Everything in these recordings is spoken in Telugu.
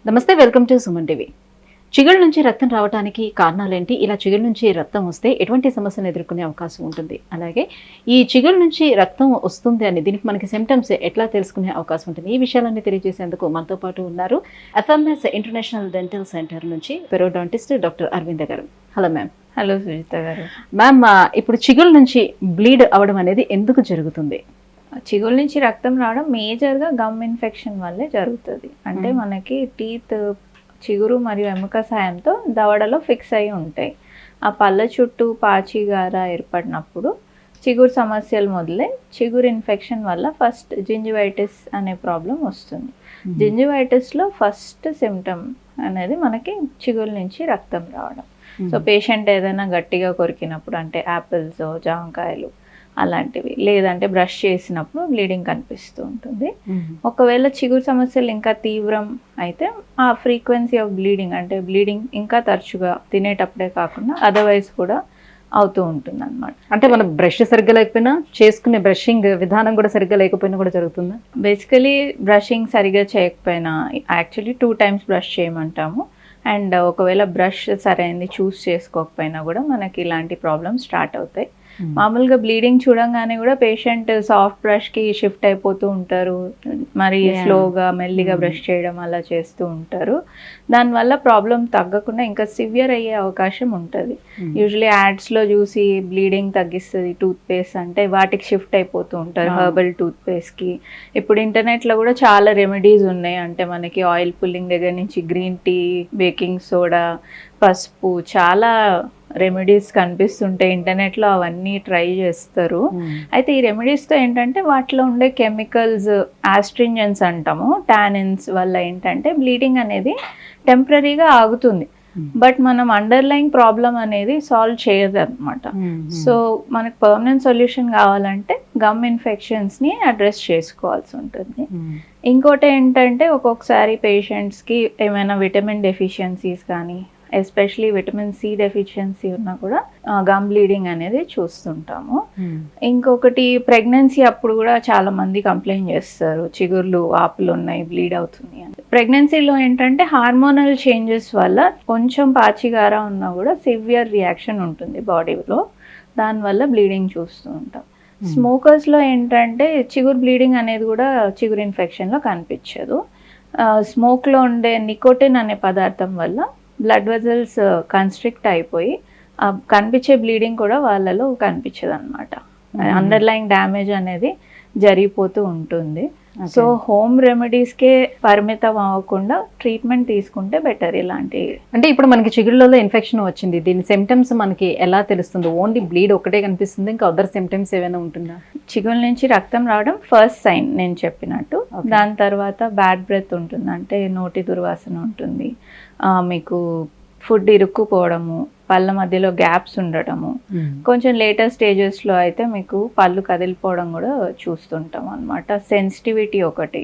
నమస్తే, వెల్కమ్ టు సుమన్ టీవీ. చిగుళ్ళ నుంచి రక్తం రావడానికి కారణాలేంటి? ఇలా చిగుళ్ళ నుంచి రక్తం వస్తే ఎటువంటి సమస్యను ఎదుర్కొనే అవకాశం ఉంటుంది? అలాగే ఈ చిగుళ్ళ నుంచి రక్తం వస్తుంది అని దీనికి మనకి సిమ్టమ్స్ ఎట్లా తెలుసుకునే అవకాశం ఉంటుంది? ఈ విషయాలన్నీ తెలియజేసేందుకు మనతో పాటు ఉన్నారు ఎఫ్ఎంఎస్ ఇంటర్నేషనల్ డెంటల్ సెంటర్ నుంచి పెరోడాంటిస్ట్ డాక్టర్ అరవింద గారు. Hello ma'am. హలో సుజిత గారు. మ్యామ్, ఇప్పుడు చిగుళ్ళ నుంచి బ్లీడ్ అవ్వడం అనేది ఎందుకు జరుగుతుంది? చిగుళ్ళ నుంచి రక్తం రావడం మేజర్గా గమ్ ఇన్ఫెక్షన్ వల్లే జరుగుతుంది. అంటే మనకి టీత్ చిగురు మరియు ఎముక సాయంతో దవడలో ఫిక్స్ అయి ఉంటాయి. ఆ పళ్ళ చుట్టూ పాచిగార ఏర్పడినప్పుడు చిగురు సమస్యలు మొదలై చిగురు ఇన్ఫెక్షన్ వల్ల ఫస్ట్ జింజివైటిస్ అనే ప్రాబ్లం వస్తుంది. జింజివైటిస్లో ఫస్ట్ సిమ్టమ్ అనేది మనకి చిగురు నుంచి రక్తం రావడం. సో పేషెంట్ ఏదైనా గట్టిగా కొరికినప్పుడు, అంటే యాపిల్స్, జామకాయలు అలాంటివి, లేదంటే బ్రష్ చేసినప్పుడు బ్లీడింగ్ కనిపిస్తూ ఉంటుంది. ఒకవేళ చిగురు సమస్యలు ఇంకా తీవ్రం అయితే ఆ ఫ్రీక్వెన్సీ ఆఫ్ బ్లీడింగ్, అంటే బ్లీడింగ్ ఇంకా తరచుగా తినేటప్పుడే కాకుండా అదర్వైజ్ కూడా అవుతూ ఉంటుంది అనమాట. అంటే మనం బ్రష్ సరిగ్గా లేకపోయినా, చేసుకునే బ్రషింగ్ విధానం కూడా సరిగ్గా లేకపోయినా కూడా జరుగుతుందా? బేసికలీ బ్రషింగ్ సరిగ్గా చేయకపోయినా, యాక్చువల్లీ 2 times బ్రష్ చేయమంటాము. అండ్ ఒకవేళ బ్రష్ సరైనది చూస్ చేసుకోకపోయినా కూడా మనకి ఇలాంటి ప్రాబ్లమ్స్ స్టార్ట్ అవుతాయి. మామూలుగా బ్లీడింగ్ చూడంగానే కూడా పేషెంట్ సాఫ్ట్ బ్రష్కి షిఫ్ట్ అయిపోతూ ఉంటారు, మరి స్లోగా మెల్లిగా బ్రష్ చేయడం అలా చేస్తూ ఉంటారు. దానివల్ల ప్రాబ్లం తగ్గకుండా ఇంకా సివియర్ అయ్యే అవకాశం ఉంటుంది. యూజువలీ యాడ్స్లో చూసి బ్లీడింగ్ తగ్గిస్తుంది టూత్ పేస్ట్ అంటే వాటికి షిఫ్ట్ అయిపోతూ ఉంటారు, హెర్బల్ టూత్ పేస్ట్కి. ఇప్పుడు ఇంటర్నెట్లో కూడా చాలా రెమెడీస్ ఉన్నాయి. అంటే మనకి ఆయిల్ పుల్లింగ్ దగ్గర నుంచి గ్రీన్ టీ, బేకింగ్ సోడా, పసుపు, చాలా రెమెడీస్ కనిపిస్తుంటాయి ఇంటర్నెట్లో. అవన్నీ ట్రై చేస్తారు. అయితే ఈ రెమెడీస్తో ఏంటంటే వాటిలో ఉండే కెమికల్స్, ఆస్ట్రింజెన్స్ అంటాము, టానిన్స్ వల్ల ఏంటంటే బ్లీడింగ్ అనేది టెంపరీగా ఆగుతుంది. బట్ మనం అండర్లైన్ ప్రాబ్లం అనేది సాల్వ్ చేయదు అనమాట. సో మనకు పర్మనెంట్ సొల్యూషన్ కావాలంటే గమ్ ఇన్ఫెక్షన్స్ని అడ్రస్ చేసుకోవాల్సి ఉంటుంది. ఇంకోటి ఏంటంటే ఒక్కొక్కసారి పేషెంట్స్కి ఏమైనా విటమిన్ డెఫిషియన్సీస్ కానీ, ఎస్పెషలీ విటమిన్ సి డెఫిషియన్సీ ఉన్నా కూడా గమ్ బ్లీడింగ్ అనేది చూస్తుంటాము. ఇంకొకటి ప్రెగ్నెన్సీ అప్పుడు కూడా చాలా మంది కంప్లైంట్ చేస్తారు, చిగుర్లు వాపులు ఉన్నాయి, బ్లీడ్ అవుతుంది అని. ప్రెగ్నెన్సీలో ఏంటంటే హార్మోనల్ చేంజెస్ వల్ల కొంచెం పాచిగార ఉన్నా కూడా సివియర్ రియాక్షన్ ఉంటుంది బాడీలో, దానివల్ల బ్లీడింగ్ చూస్తూ ఉంటాం. స్మోకర్స్లో ఏంటంటే చిగురు బ్లీడింగ్ అనేది కూడా చిగురు ఇన్ఫెక్షన్లో కనిపించదు. స్మోక్లో ఉండే నికోటిన్ అనే పదార్థం వల్ల బ్లడ్ వెజల్స్ కన్స్ట్రిక్ట్ అయిపోయి కనిపించే బ్లీడింగ్ కూడా వాళ్ళలో కనిపించదు అనమాట. అండర్లైన్ డ్యామేజ్ అనేది జరిగిపోతూ ఉంటుంది. సో హోమ్ రెమెడీస్కే పరిమితం అవ్వకుండా ట్రీట్మెంట్ తీసుకుంటే బెటర్. ఇలాంటి అంటే ఇప్పుడు మనకి చిగుళ్ళలో ఇన్ఫెక్షన్ వచ్చింది, దీని సిమ్టమ్స్ మనకి ఎలా తెలుస్తుంది? ఓన్లీ బ్లీడ్ ఒకటే కనిపిస్తుంది, ఇంకా అదర్ సిమ్టమ్స్ ఏమైనా ఉంటుందా? చిగుళ్ళ నుంచి రక్తం రావడం ఫస్ట్ సైన్ నేను చెప్పినట్టు. దాని తర్వాత బ్యాడ్ బ్రెత్ ఉంటుంది, అంటే నోటి దుర్వాసన ఉంటుంది, మీకు ఫుడ్ ఇరుక్కుపోవడము, పళ్ళ మధ్యలో గ్యాప్స్ ఉండటము, కొంచెం లేటర్ స్టేజెస్లో అయితే మీకు పళ్ళు కదిలిపోవడం కూడా చూస్తుంటాం అనమాట. సెన్సిటివిటీ ఒకటి,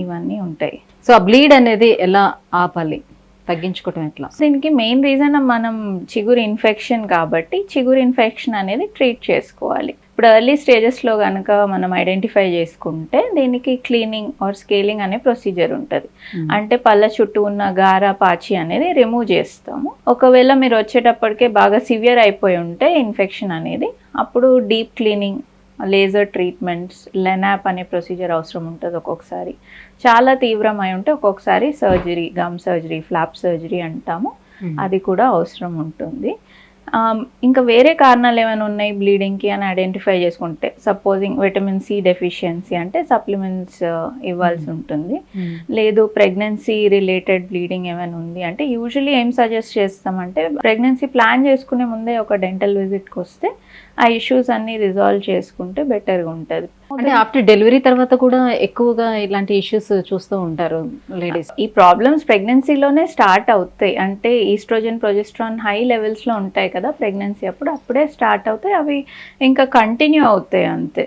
ఇవన్నీ ఉంటాయి. సో ఆ బ్లీడ్ అనేది ఎలా ఆపాలి, తగ్గించుకోవటం ఎట్లా? దీనికి మెయిన్ రీజన్ మనం చిగురు ఇన్ఫెక్షన్ కాబట్టి చిగురు ఇన్ఫెక్షన్ అనేది ట్రీట్ చేసుకోవాలి. ఇప్పుడు ఎర్లీ స్టేజెస్లో కనుక మనం ఐడెంటిఫై చేసుకుంటే దీనికి క్లీనింగ్ ఆర్ స్కేలింగ్ అనే ప్రొసీజర్ ఉంటుంది. అంటే పళ్ళ చుట్టూ ఉన్న గార, పాచి అనేది రిమూవ్ చేస్తాము. ఒకవేళ మీరు వచ్చేటప్పటికే బాగా సివియర్ అయిపోయి ఉంటే ఇన్ఫెక్షన్ అనేది, అప్పుడు డీప్ క్లీనింగ్, లేజర్ ట్రీట్మెంట్స్, లెనాప్ అనే ప్రొసీజర్ అవసరం ఉంటుంది. ఒక్కొక్కసారి చాలా తీవ్రమై ఉంటే ఒక్కొక్కసారి surgery, gum surgery, flap surgery అంటాము, అది కూడా అవసరం ఉంటుంది. ఇంకా వేరే కారణాలు ఏమైనా ఉన్నాయి బ్లీడింగ్కి అని ఐడెంటిఫై చేసుకుంటే, సపోజింగ్ విటమిన్ సి డెఫిషియన్సీ అంటే సప్లిమెంట్స్ ఇవ్వాల్సి ఉంటుంది. లేదు ప్రెగ్నెన్సీ రిలేటెడ్ బ్లీడింగ్ ఏమైనా ఉంది అంటే యూజువలీ ఏం సజెస్ట్ చేస్తామంటే ప్రెగ్నెన్సీ ప్లాన్ చేసుకునే ముందే ఒక డెంటల్ విజిట్కి వస్తే ఆ ఇష్యూస్ అన్ని రిజాల్వ్ చేసుకుంటే బెటర్గా ఉంటుంది. అంటే ఆఫ్టర్ డెలివరీ తర్వాత కూడా ఎక్కువగా ఇలాంటి ఇష్యూస్ చూస్తూ ఉంటారు లేడీస్. ఈ ప్రాబ్లమ్స్ ప్రెగ్నెన్సీలోనే స్టార్ట్ అవుతాయి. అంటే ఈస్ట్రోజన్, ప్రొజెస్ట్రాన్ హై లెవెల్స్లో ఉంటాయి కదా ప్రెగ్నెన్సీ అప్పుడు, అప్పుడే స్టార్ట్ అవుతాయి, అవి ఇంకా కంటిన్యూ అవుతాయి అంతే.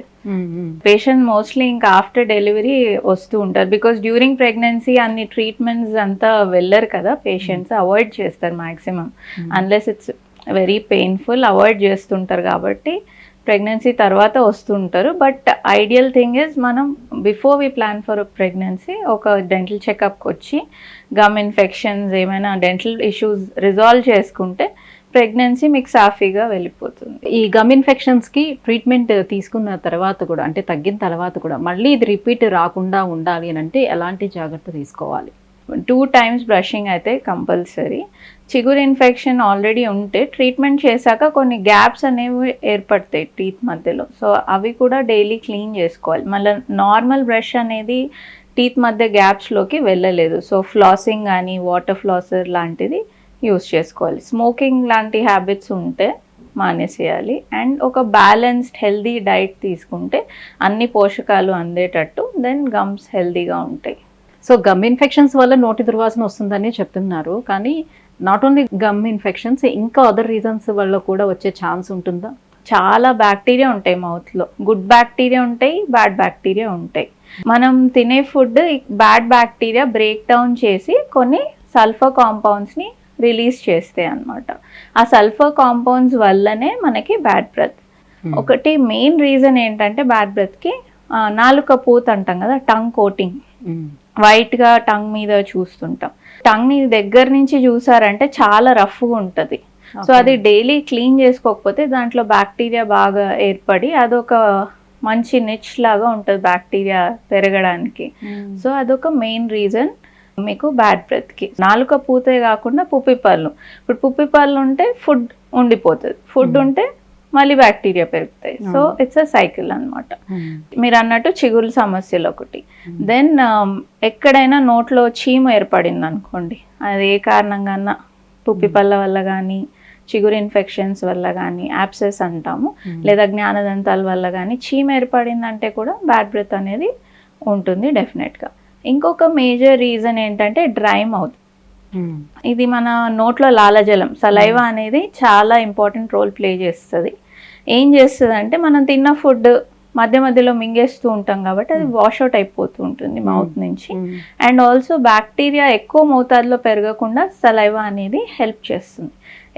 పేషెంట్ మోస్ట్లీ ఇంకా ఆఫ్టర్ డెలివరీ వస్తూ ఉంటారు, బికాస్ డ్యూరింగ్ ప్రెగ్నెన్సీ అన్ని ట్రీట్మెంట్స్ అంతా వెళ్ళరు కదా పేషెంట్స్, అవాయిడ్ చేస్తారు maximum, unless it's very painful avoid చేస్తుంటారు. కాబట్టి ప్రెగ్నెన్సీ తర్వాత వస్తుంటారు. బట్ ఐడియల్ థింగ్ ఇస్ మనం before we plan for pregnancy ఒక డెంటల్ చెకప్కి వచ్చి గమ్ ఇన్ఫెక్షన్స్ ఏమైనా డెంటల్ ఇష్యూస్ రిజాల్వ్ చేసుకుంటే ప్రెగ్నెన్సీ మీకు సాఫీగా వెళ్ళిపోతుంది. ఈ గమ్ ఇన్ఫెక్షన్స్కి ట్రీట్మెంట్ తీసుకున్న తర్వాత కూడా, అంటే తగ్గిన తర్వాత కూడా మళ్ళీ ఇది రిపీట్ రాకుండా ఉండాలి అని అంటే ఎలాంటి జాగ్రత్త తీసుకోవాలి? 2 times బ్రషింగ్ అయితే కంపల్సరీ. చిగురు ఇన్ఫెక్షన్ ఆల్రెడీ ఉంటే ట్రీట్మెంట్ చేశాక కొన్ని గ్యాప్స్ అనేవి ఏర్పడతాయి టీత్ మధ్యలో. సో అవి కూడా డైలీ క్లీన్ చేసుకోవాలి. మళ్ళీ నార్మల్ బ్రష్ అనేది టీత్ మధ్య గ్యాప్స్లోకి వెళ్ళలేదు. సో ఫ్లాసింగ్ కానీ వాటర్ ఫ్లాసర్ లాంటిది యూస్ చేసుకోవాలి. స్మోకింగ్ లాంటి హ్యాబిట్స్ ఉంటే మానేసేయాలి. అండ్ ఒక బ్యాలెన్స్డ్ హెల్దీ డైట్ తీసుకుంటే అన్ని పోషకాలు అందేటట్టు దెన్ గమ్స్ హెల్దీగా ఉంటాయి. సో గమ్ ఇన్ఫెక్షన్స్ వల్ల నోటి దుర్వాసన వస్తుందని చెప్తున్నారు, కానీ నాట్ ఓన్లీ గమ్ ఇన్ఫెక్షన్స్, ఇంకా అదర్ రీజన్స్ వల్ల కూడా వచ్చే ఛాన్స్ ఉంటుందా? చాలా బ్యాక్టీరియా ఉంటాయి మౌత్లో. గుడ్ బ్యాక్టీరియా ఉంటాయి, బ్యాడ్ బ్యాక్టీరియా ఉంటాయి. మనం తినే food bad bacteria break down చేసి కొన్ని సల్ఫర్ కాంపౌండ్స్ని రిలీజ్ చేస్తాయి అన్నమాట. ఆ సల్ఫర్ కాంపౌండ్స్ వల్లనే మనకి బ్యాడ్ బ్రెత్. ఒకటి మెయిన్ రీజన్ ఏంటంటే బ్యాడ్ బ్రెత్కి నాలుక పూత అంటాం కదా, టంగ్ కోటింగ్ వైట్గా టంగ్ మీద చూస్తుంటాం. టంగ్ని దగ్గర నుంచి చూసారంటే చాలా రఫ్గా ఉంటుంది. సో అది డైలీ క్లీన్ చేసుకోకపోతే దాంట్లో బ్యాక్టీరియా బాగా ఏర్పడి అదొక మంచి నిచ్ లాగా ఉంటుంది బ్యాక్టీరియా పెరగడానికి. సో అదొక మెయిన్ రీజన్ మీకు బ్యాడ్ బ్రెత్కి. నాలుక పూతే కాకుండా పుప్పిపళ్ళు. ఇప్పుడు పుప్పిపళ్ళు ఉంటే ఫుడ్ ఉండిపోతుంది, ఫుడ్ ఉంటే మళ్ళీ బ్యాక్టీరియా పెరుగుతాయి. సో ఇట్స్ అ సైకిల్ అనమాట. మీరు అన్నట్టు చిగురు సమస్యలు ఒకటి. దెన్ ఎక్కడైనా నోట్లో చీమ ఏర్పడింది అనుకోండి, అది ఏ కారణంగా పుప్పిపళ్ళ వల్ల కానీ, చిగురు ఇన్ఫెక్షన్స్ వల్ల కానీ, యాప్సెస్ అంటాము, లేదా జ్ఞానదంతాల వల్ల కానీ చీమ ఏర్పడిందంటే కూడా బ్యాడ్ బ్రెత్ అనేది ఉంటుంది డెఫినెట్గా. ఇంకొక మేజర్ రీజన్ ఏంటంటే డ్రై మౌత్. ఇది మన నోట్లో లాలజలం, సలైవా అనేది చాలా ఇంపార్టెంట్ రోల్ ప్లే చేస్తుంది. ఏం చేస్తుంది అంటే మనం తిన్న ఫుడ్ మధ్య మధ్యలో మింగేస్తూ ఉంటాం కాబట్టి అది వాష్అవుట్ అయిపోతూ ఉంటుంది మౌత్ నుంచి. అండ్ ఆల్సో బ్యాక్టీరియా ఎక్కువ మోతాదులో పెరగకుండా సలైవా అనేది హెల్ప్ చేస్తుంది.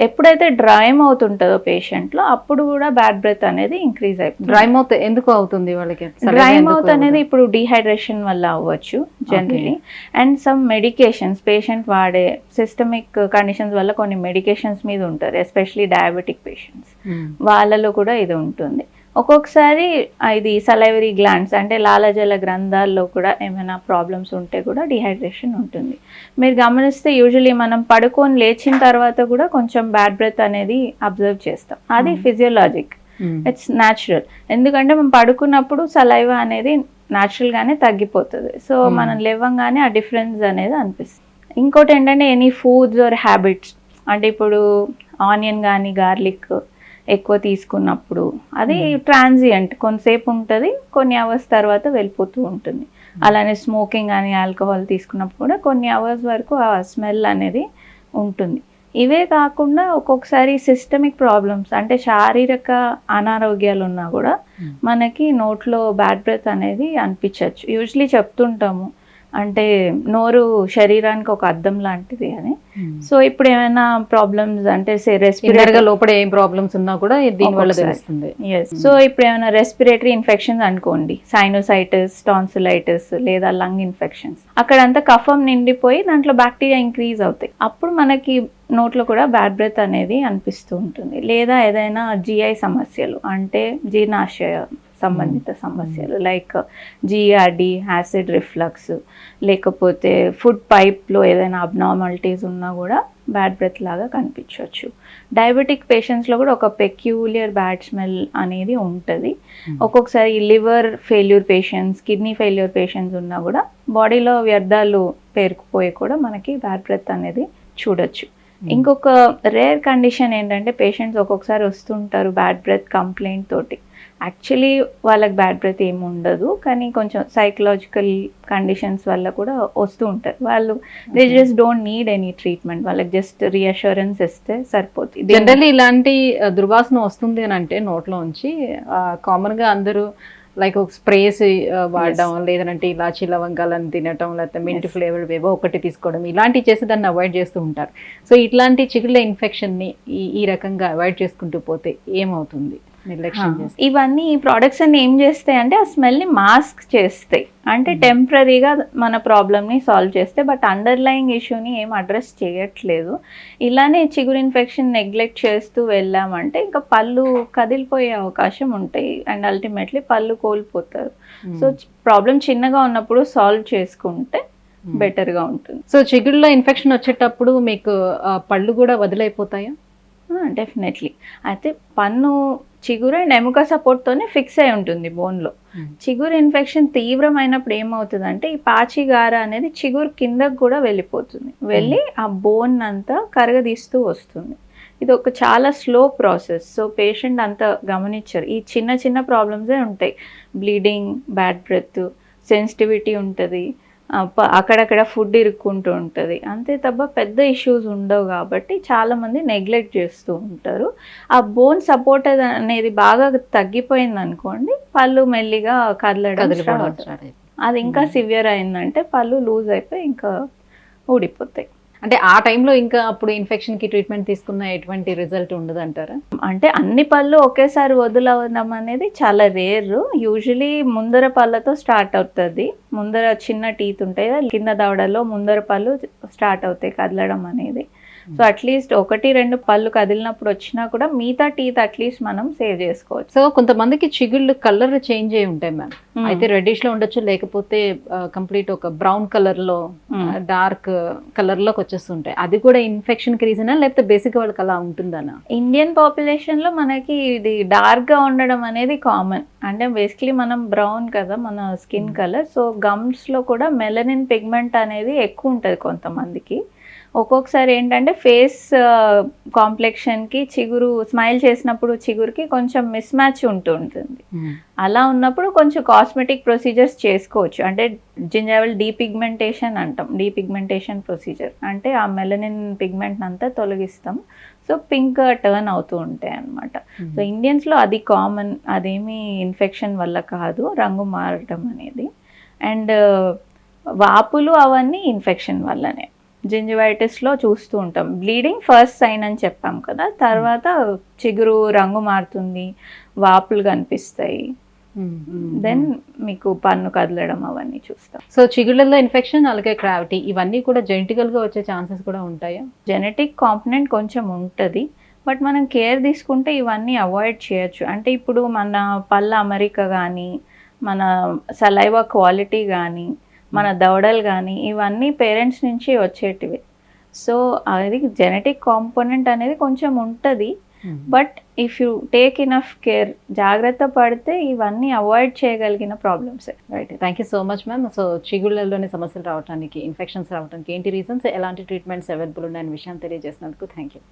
ఎప్పుడైతే డ్రై మౌత్ ఉంటుందో పేషెంట్లో అప్పుడు కూడా బ్యాడ్ బ్రెత్ అనేది ఇంక్రీజ్ అయిపోతుంది. డ్రై మౌత్ ఎందుకు అవుతుంది వాళ్ళకి? డ్రై మౌత్ అనేది ఇప్పుడు డిహైడ్రేషన్ వల్ల అవ్వచ్చు generally. And some medications patient వాడే సిస్టమిక్ కండిషన్స్ వల్ల కొన్ని మెడికేషన్స్ మీద ఉంటారు, ఎస్పెషలీ డయాబెటిక్ పేషెంట్స్, వాళ్ళలో కూడా ఇది ఉంటుంది. ఒక్కొక్కసారి ఇది సలైవరీ గ్లాండ్స్ అంటే లాలజల గ్రంథాల్లో కూడా ఏమైనా ప్రాబ్లమ్స్ ఉంటే కూడా డిహైడ్రేషన్ ఉంటుంది. మీరు గమనిస్తే యూజువలీ మనం పడుకొని లేచిన తర్వాత కూడా కొంచెం బ్యాడ్ బ్రెత్ అనేది అబ్జర్వ్ చేస్తాం. అది ఫిజియోలాజిక్, ఇట్స్ న్యాచురల్. ఎందుకంటే మనం పడుకున్నప్పుడు సలైవా అనేది న్యాచురల్గానే తగ్గిపోతుంది. సో మనం లేవంగానే ఆ డిఫరెన్స్ అనేది అనిపిస్తుంది. ఇంకోటి ఏంటంటే ఎనీ ఫుడ్స్ ఆర్ హ్యాబిట్స్, అంటే ఇప్పుడు ఆనియన్ కానీ గార్లిక్ ఎక్కువ తీసుకున్నప్పుడు అది ట్రాన్సియంట్, కొంతసేపు ఉంటుంది, కొన్ని అవర్స్ తర్వాత వెళ్ళిపోతూ ఉంటుంది. అలానే స్మోకింగ్ కానీ ఆల్కహాల్ తీసుకున్నప్పుడు కూడా కొన్ని అవర్స్ వరకు ఆ స్మెల్ అనేది ఉంటుంది. ఇవే కాకుండా ఒక్కొక్కసారి సిస్టమిక్ ప్రాబ్లమ్స్ అంటే శారీరక అనారోగ్యాలు ఉన్నా కూడా మనకి నోట్లో బ్యాడ్ బ్రెత్ అనేది అనిపించవచ్చు. యూజువలీ చెప్తుంటాము అంటే నోరు శరీరానికి ఒక అద్దం లాంటిది అని. సో ఇప్పుడు ఏమైనా ప్రాబ్లమ్స్ అంటే రెస్పిరేటరీ లోపల ఏం ప్రాబ్లమ్స్ ఉన్నా కూడా దీనివల్ల తెలుస్తుంది. సో ఇప్పుడు ఏమైనా రెస్పిరేటరీ ఇన్ఫెక్షన్స్ అనుకోండి, సైనోసైటిస్, టాన్సిలైటిస్ లేదా లంగ్ ఇన్ఫెక్షన్స్, అక్కడంతా కఫం నిండిపోయి దాంట్లో బ్యాక్టీరియా ఇంక్రీజ్ అవుతాయి. అప్పుడు మనకి నోట్లో కూడా బ్యాడ్ బ్రెత్ అనేది అనిపిస్తూ ఉంటుంది. లేదా ఏదైనా జిఐ సమస్యలు అంటే జీర్ణాశయ సంబంధిత సమస్యలు లైక్ జిఆర్డి, యాసిడ్ రిఫ్లక్స్, లేకపోతే ఫుడ్ పైప్లో ఏదైనా అబ్నార్మాలిటీస్ ఉన్నా కూడా బ్యాడ్ బ్రెత్ లాగా కనిపించవచ్చు. డయాబెటిక్ పేషెంట్స్లో కూడా ఒక పెక్యూలియర్ బ్యాడ్ స్మెల్ అనేది ఉంటుంది. ఒక్కొక్కసారి liver failure patients, kidney failure patients ఉన్నా కూడా బాడీలో వ్యర్థాలు పేరుకుపోయి కూడా మనకి బ్యాడ్ బ్రెత్ అనేది చూడొచ్చు. ఇంకొక రేర్ కండిషన్ ఏంటంటే పేషెంట్స్ ఒక్కొక్కసారి వస్తుంటారు బ్యాడ్ బ్రెత్ కంప్లైంట్ తోటి. యాక్చువల్లీ వాళ్ళకి బ్యాడ్ బ్రెత్ ఏమి ఉండదు, కానీ కొంచెం సైకలాజికల్ కండిషన్స్ వల్ల కూడా వస్తూ ఉంటారు. వాళ్ళు they just don't need any treatment, వాళ్ళకి జస్ట్ రీఅష్యూరెన్స్ ఇస్తే సరిపోతుంది. జనరల్లీ ఇలాంటి దుర్వాసన వస్తుంది అని అంటే నోట్లో నుంచి కామన్గా అందరూ లైక్ ఒక స్ప్రేస్ వాడడం, లేదంటే ఇలాచి లవంగాలను తినటం, లేకపోతే మింట్ ఫ్లేవర్డ్ ఏవో ఒకటి తీసుకోవడం, ఇలాంటివి చేసి దాన్ని అవాయిడ్ చేస్తూ ఉంటారు. సో ఇట్లాంటి చిగుళ్ళ ఇన్ఫెక్షన్ని ఈ రకంగా అవాయిడ్ చేసుకుంటూ పోతే ఏమవుతుంది? నిర్లక్ష్యం చేస్తే. ఇవన్నీ ఈ ప్రోడక్ట్స్ అన్ని ఏం చేస్తాయి అంటే ఆ స్మెల్ని మాస్క్ చేస్తాయి, అంటే టెంపరీగా మన ప్రాబ్లమ్ని సాల్వ్ చేస్తాయి, బట్ అండర్లయింగ్ ఇష్యూని ఏం అడ్రస్ చేయట్లేదు. ఇలానే చిగురు ఇన్ఫెక్షన్ నెగ్లెక్ట్ చేస్తూ వెళ్ళామంటే ఇంకా పళ్ళు కదిలిపోయే అవకాశం ఉంటాయి అండ్ అల్టిమేట్లీ పళ్ళు కోల్పోతారు. సో ప్రాబ్లం చిన్నగా ఉన్నప్పుడు సాల్వ్ చేసుకుంటే బెటర్గా ఉంటుంది. సో చిగురులో ఇన్ఫెక్షన్ వచ్చేటప్పుడు మీకు పళ్ళు కూడా వదిలైపోతాయా? డెఫినెట్లీ. అయితే పన్ను చిగురు అండ్ ఎముక సపోర్ట్తోనే ఫిక్స్ అయి ఉంటుంది బోన్లో. చిగురు ఇన్ఫెక్షన్ తీవ్రమైనప్పుడు ఏమవుతుందంటే ఈ పాచిగార అనేది చిగురు కిందకు కూడా వెళ్ళిపోతుంది, వెళ్ళి ఆ బోన్ అంతా కరగదీస్తూ వస్తుంది. ఇది ఒక చాలా స్లో ప్రాసెస్. సో పేషెంట్ అంత గమనించరు. ఈ చిన్న చిన్న ప్రాబ్లమ్సే ఉంటాయి, బ్లీడింగ్, బ్యాడ్ బ్రెత్, సెన్సిటివిటీ ఉంటుంది, అక్కడక్కడ ఫుడ్ ఇరుక్కుంటూ ఉంటుంది, అంతే తప్ప పెద్ద ఇష్యూస్ ఉండవు. కాబట్టి చాలామంది నెగ్లెక్ట్ చేస్తూ ఉంటారు. ఆ బోన్ సపోర్ట్ అనేది బాగా తగ్గిపోయింది అనుకోండి, పళ్ళు మెల్లిగా కదలడం start. అది ఇంకా సివియర్ అయిందంటే పళ్ళు లూజ్ అయిపోయి ఇంకా ఊడిపోతాయి. అంటే ఆ టైంలో ఇంకా అప్పుడు ఇన్ఫెక్షన్కి ట్రీట్మెంట్ తీసుకున్న ఎటువంటి రిజల్ట్ ఉండదు అంటారా? అంటే అన్ని పళ్ళు ఒకేసారి వదులవడం అనేది చాలా రేర్. యూజువలీ ముందర పళ్ళతో స్టార్ట్ అవుతుంది. ముందర చిన్న టీత్ ఉంటాయి, కింద దవడలో ముందర పళ్ళు స్టార్ట్ అవుతాయి కదలడం అనేది. సో అట్లీస్ట్ 1-2 పళ్ళు కదిలినప్పుడు వచ్చినా కూడా మిగతా టీత్ అట్లీస్ట్ మనం సేవ్ చేసుకోవచ్చు. సో కొంతమందికి చిగుళ్ళు కలర్ చేంజ్ అయి ఉంటాయి మ్యామ్. అయితే రెడ్డిష్ లో ఉండొచ్చు, లేకపోతే కంప్లీట్ ఒక బ్రౌన్ కలర్ లో డార్క్ కలర్ లోకి వచ్చేస్తుంటాయి. అది కూడా ఇన్ఫెక్షన్ కి రీజనా, లేకపోతే బేసిక్ వాళ్ళకి అలా ఉంటుందనా? ఇండియన్ పాపులేషన్ లో మనకి ఇది డార్క్ గా ఉండడం అనేది కామన్. అంటే బేసిక్లీ మనం బ్రౌన్ కదా మన స్కిన్ కలర్. సో గమ్స్ లో కూడా మెలనిన్ పిగ్మెంట్ అనేది ఎక్కువ ఉంటుంది కొంతమందికి. ఒక్కొక్కసారి ఏంటంటే ఫేస్ కాంప్లెక్షన్కి చిగురు స్మైల్ చేసినప్పుడు చిగురుకి కొంచెం మిస్ మ్యాచ్ ఉంటూ ఉంటుంది. అలా ఉన్నప్పుడు కొంచెం కాస్మెటిక్ ప్రొసీజర్స్ చేసుకోవచ్చు. అంటే జింజావల్ డీపిగ్మెంటేషన్ అంటాం, డీపిగ్మెంటేషన్ ప్రొసీజర్ అంటే ఆ మెలనిన్ పిగ్మెంట్ అంతా తొలగిస్తాం. సో పింక్ టర్న్ అవుతూ ఉంటాయి అన్నమాట. సో ఇండియన్స్లో అది కామన్, అదేమీ ఇన్ఫెక్షన్ వల్ల కాదు రంగు మారడం అనేది. అండ్ వాపులు అవన్నీ ఇన్ఫెక్షన్ వల్లనే. జింజివైటిస్లో చూస్తూ ఉంటాం, బ్లీడింగ్ ఫస్ట్ సైన్ అని చెప్పాం కదా, తర్వాత చిగురు రంగు మారుతుంది, వాపులు కనిపిస్తాయి, దెన్ మీకు పన్ను కదలడం అవన్నీ చూస్తాం. సో చిగుళ్ళలో ఇన్ఫెక్షన్, అలాగే క్రావిటీ, ఇవన్నీ కూడా జెనెటికల్ గా వచ్చే ఛాన్సెస్ కూడా ఉంటాయా? జెనెటిక్ కాంపనెంట్ కొంచెం ఉంటుంది, బట్ మనం కేర్ తీసుకుంటే ఇవన్నీ అవాయిడ్ చేయొచ్చు. అంటే ఇప్పుడు మన పళ్ళ అమరిక కానీ, మన సలైవా క్వాలిటీ కానీ, మన దవడలు కానీ ఇవన్నీ పేరెంట్స్ నుంచి వచ్చేటివి. సో అది జెనెటిక్ కాంపోనెంట్ అనేది కొంచెం ఉంటుంది, but if you take enough care, జాగ్రత్త పడితే ఇవన్నీ అవాయిడ్ చేయగలిగిన problems. Right, thank you so much ma'am. So చిగుళ్ళలోని సమస్యలు రావడానికి, ఇన్ఫెక్షన్స్ రావడానికి ఏంటి రీజన్స్, ఎలాంటి ట్రీట్మెంట్స్ అవైలబుల్ ఉన్నాయనే విషయం తెలియజేసినందుకు థ్యాంక్ యూ.